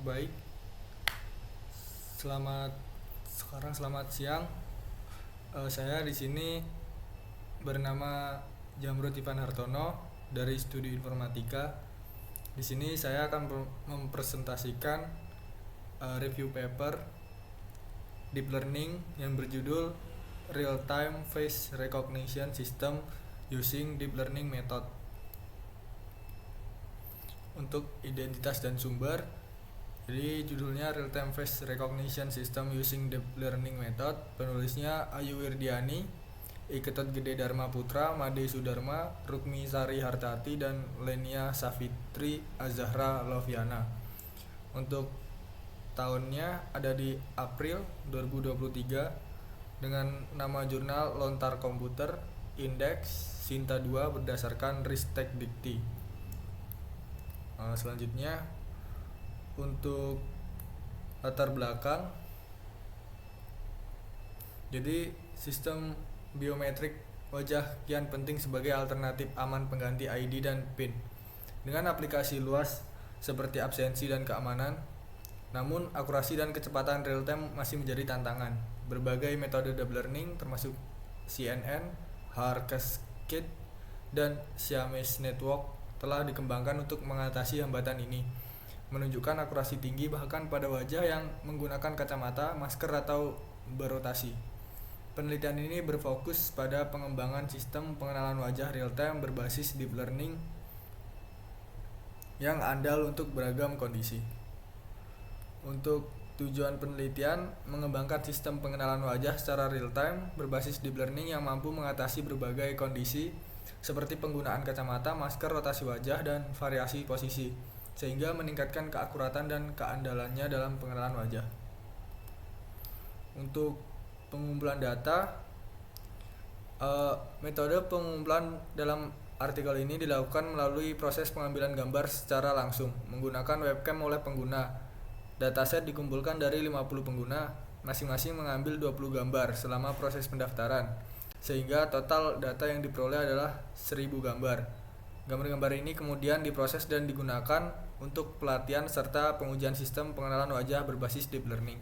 baik. Selamat siang. Saya di sini bernama Jamrut Ivan Hartono dari Studi Informatika. Di sini saya akan mempresentasikan review paper Deep Learning yang berjudul Real Time Face Recognition System Using Deep Learning Method. Untuk identitas dan sumber, jadi judulnya Real Time Face Recognition System Using Deep Learning Method. Penulisnya Ayu Wirdiani, Iketot Gede Dharma Putra, Made Sudarma, Rukmi Sari Hartati, dan Lenia Safitri Azahra Loviana. Untuk tahunnya ada di April 2023 dengan nama jurnal Lontar Komputer, Indeks Sinta 2 berdasarkan Ristek Dikti. Selanjutnya untuk latar belakang, jadi sistem biometrik wajah kian penting sebagai alternatif aman pengganti ID dan PIN dengan aplikasi luas seperti absensi dan keamanan. Namun akurasi dan kecepatan real time masih menjadi tantangan. Berbagai metode deep learning termasuk CNN, Haar Cascade, dan Siamese Network telah dikembangkan untuk mengatasi hambatan ini, menunjukkan akurasi tinggi bahkan pada wajah yang menggunakan kacamata, masker, atau berotasi. Penelitian ini berfokus pada pengembangan sistem pengenalan wajah real-time berbasis deep learning yang andal untuk beragam kondisi. Untuk tujuan penelitian, mengembangkan sistem pengenalan wajah secara real-time berbasis deep learning yang mampu mengatasi berbagai kondisi seperti penggunaan kacamata, masker, rotasi wajah, dan variasi posisi, sehingga meningkatkan keakuratan dan keandalannya dalam pengenalan wajah. Untuk pengumpulan data, metode pengumpulan dalam artikel ini dilakukan melalui proses pengambilan gambar secara langsung menggunakan webcam oleh pengguna. Dataset dikumpulkan dari 50 pengguna, masing-masing mengambil 20 gambar selama proses pendaftaran, sehingga total data yang diperoleh adalah 1000 gambar. Gambar-gambar ini kemudian diproses dan digunakan untuk pelatihan serta pengujian sistem pengenalan wajah berbasis deep learning.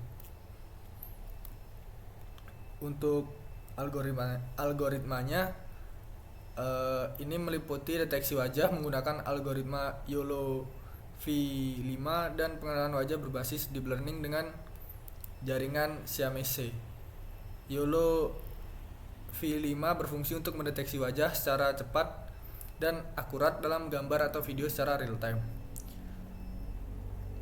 Untuk algoritmanya, ini meliputi deteksi wajah menggunakan algoritma YOLO V5 dan pengenalan wajah berbasis deep learning dengan jaringan Siamese. YOLO V5 berfungsi untuk mendeteksi wajah secara cepat dan akurat dalam gambar atau video secara real time.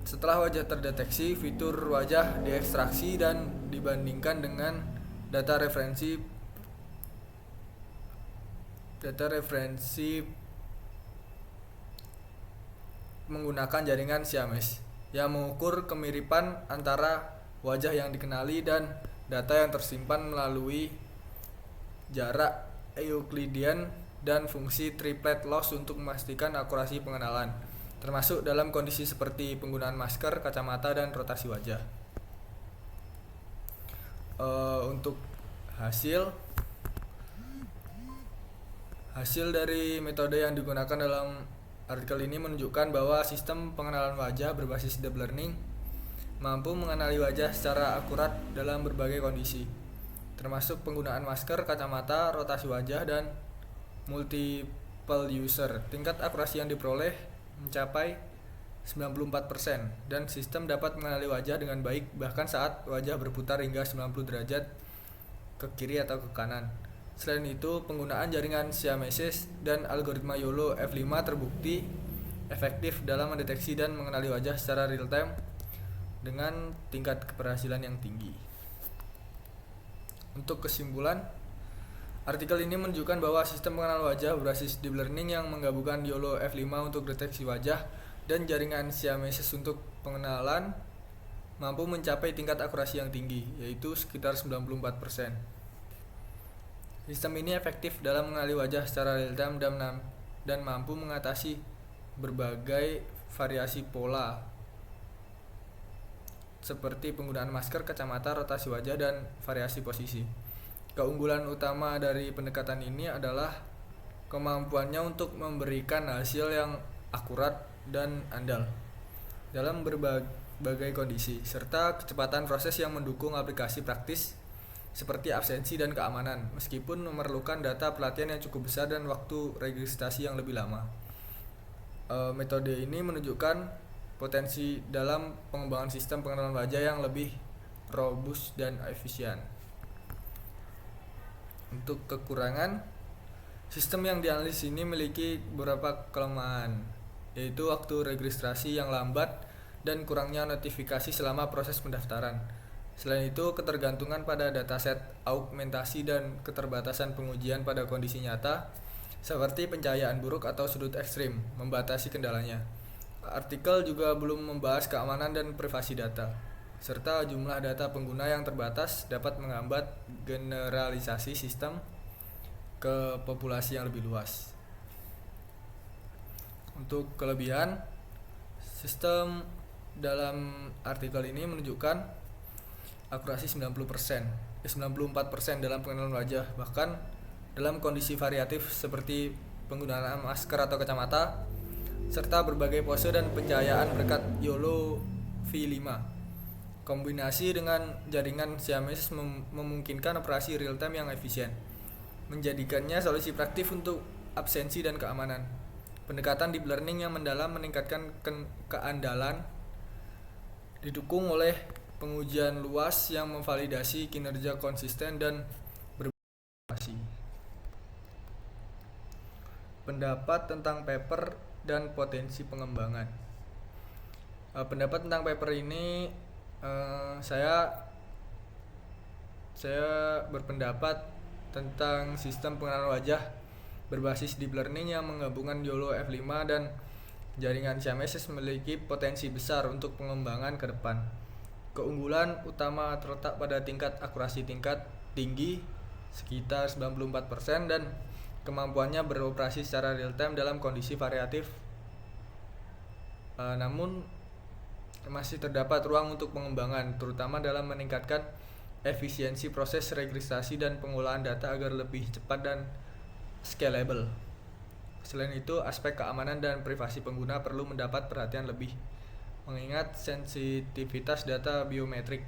Setelah wajah terdeteksi, fitur wajah diekstraksi dan dibandingkan dengan data referensi menggunakan jaringan Siamese yang mengukur kemiripan antara wajah yang dikenali dan data yang tersimpan melalui jarak Euclidean dan fungsi triplet loss untuk memastikan akurasi pengenalan, termasuk dalam kondisi seperti penggunaan masker, kacamata, dan rotasi wajah. Untuk hasil dari metode yang digunakan dalam artikel ini menunjukkan bahwa sistem pengenalan wajah berbasis deep learning mampu mengenali wajah secara akurat dalam berbagai kondisi, termasuk penggunaan masker, kacamata, rotasi wajah, dan multiple user. Tingkat akurasi yang diperoleh mencapai 94% dan sistem dapat mengenali wajah dengan baik bahkan saat wajah berputar hingga 90 derajat ke kiri atau ke kanan. Selain itu, penggunaan jaringan Siamese dan algoritma YOLO V5 terbukti efektif dalam mendeteksi dan mengenali wajah secara real time dengan tingkat keberhasilan yang tinggi. Untuk kesimpulan, artikel ini menunjukkan bahwa sistem pengenalan wajah berbasis deep learning yang menggabungkan YOLO V5 untuk deteksi wajah dan jaringan Siamese untuk pengenalan mampu mencapai tingkat akurasi yang tinggi, yaitu sekitar 94%. Sistem ini efektif dalam mengenali wajah secara real time dan mampu mengatasi berbagai variasi pola seperti penggunaan masker, kacamata, rotasi wajah, dan variasi posisi. Keunggulan utama dari pendekatan ini adalah kemampuannya untuk memberikan hasil yang akurat dan andal. berbagai kondisi, serta kecepatan proses yang mendukung aplikasi praktis seperti absensi dan keamanan, meskipun memerlukan data pelatihan yang cukup besar dan waktu registrasi yang lebih lama. Metode ini menunjukkan potensi dalam pengembangan sistem pengenalan wajah yang lebih robust dan efisien. Untuk kekurangan, sistem yang dianalisis ini memiliki beberapa kelemahan, yaitu waktu registrasi yang lambat dan kurangnya notifikasi selama proses pendaftaran. Selain itu, ketergantungan pada dataset augmentasi dan keterbatasan pengujian pada kondisi nyata seperti pencahayaan buruk atau sudut ekstrim membatasi kendalanya. Artikel juga belum membahas keamanan dan privasi data, serta jumlah data pengguna yang terbatas dapat menghambat generalisasi sistem ke populasi yang lebih luas. Untuk kelebihan, sistem dalam artikel ini menunjukkan akurasi 94% dalam pengenalan wajah, bahkan dalam kondisi variatif seperti penggunaan masker atau kacamata, serta berbagai pose dan pencahayaan berkat YOLO V5. Kombinasi dengan jaringan Siamese memungkinkan operasi real time yang efisien, menjadikannya solusi praktis untuk absensi dan keamanan. Pendekatan deep learning yang mendalam meningkatkan keandalan, didukung oleh pengujian luas yang memvalidasi kinerja konsisten dan berbasis. Pendapat tentang paper dan potensi pengembangan. Pendapat tentang paper ini, saya berpendapat tentang sistem pengenalan wajah berbasis deep learning yang menggabungkan YOLO V5 dan jaringan Siamese memiliki potensi besar untuk pengembangan ke depan. Keunggulan utama terletak pada tingkat akurasi tingkat tinggi sekitar 94% dan kemampuannya beroperasi secara real time dalam kondisi variatif. Namun masih terdapat ruang untuk pengembangan, terutama dalam meningkatkan efisiensi proses registrasi dan pengolahan data agar lebih cepat dan scalable. Selain itu, aspek keamanan dan privasi pengguna perlu mendapat perhatian lebih, mengingat sensitivitas data biometrik.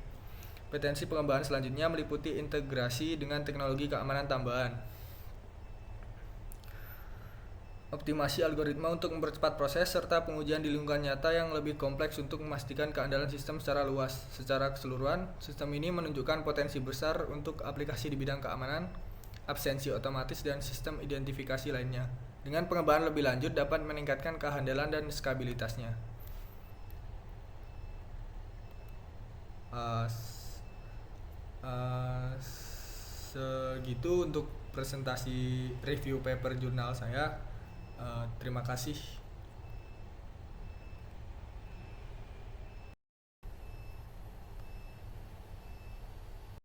Potensi pengembangan selanjutnya meliputi integrasi dengan teknologi keamanan tambahan, optimasi algoritma untuk mempercepat proses, serta pengujian di lingkungan nyata yang lebih kompleks untuk memastikan keandalan sistem secara luas. Secara keseluruhan, sistem ini menunjukkan potensi besar untuk aplikasi di bidang keamanan, absensi otomatis, dan sistem identifikasi lainnya. Dengan pengembangan lebih lanjut dapat meningkatkan kehandalan dan skabilitasnya. Segitu untuk presentasi review paper jurnal saya. Terima kasih.